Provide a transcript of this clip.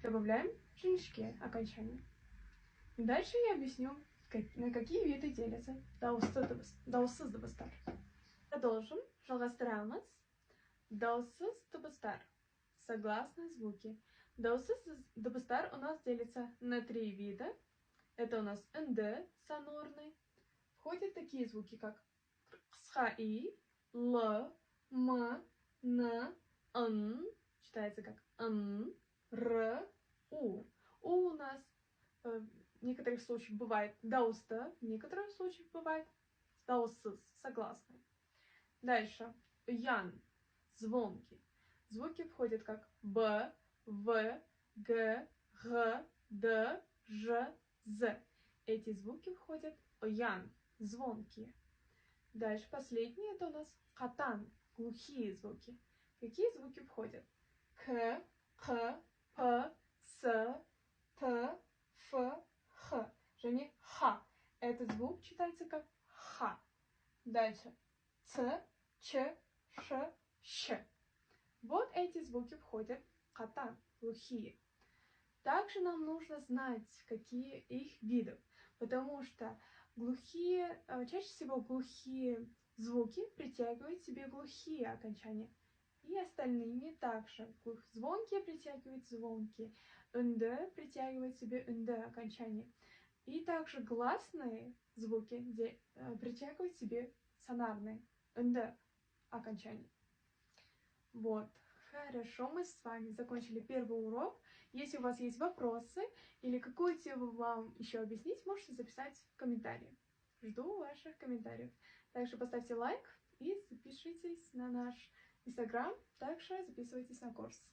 Добавляем женишки окончания. И дальше я объясню, на какие виды делятся дауссыз дыбыстар. Продолжим. Жалғастырамыз. Дауссыз дыбыстар. Согласные звуки. Дауссыз дыбыстар у нас делится на 3 вида. Это у нас нд сонорный. Входят такие звуки, как ксха-и, л, м, н, н. Читается как н, р, у. У нас в некоторых случаях бывает дауста, в некоторых случаях бывает дауссыз, согласный. Дальше. Ян. Звонки. Звуки входят как б, в, г, г, д, ж, з. Эти звуки входят ян. Звонкие. Дальше последние это у нас катан. Глухие звуки. Какие звуки входят? К, х, п, с, т, ф, х. Жене ха. Этот звук читается как ха. Дальше. Ц, ч, ш, щ. Вот эти звуки входят в катан. Глухие. Также нам нужно знать, какие их виды, потому что чаще всего глухие звуки притягивают к себе глухие окончания. И остальными также. Звонкие притягивают звонкие. нд притягивает к себе нд окончания. И также гласные звуки притягивают к себе сонарные нд окончания. Вот. Хорошо, мы с вами закончили первый урок. Если у вас есть вопросы или какую тему вам еще объяснить, можете записать в комментарии. Жду ваших комментариев. Также поставьте лайк и запишитесь на наш Инстаграм. Также записывайтесь на курс.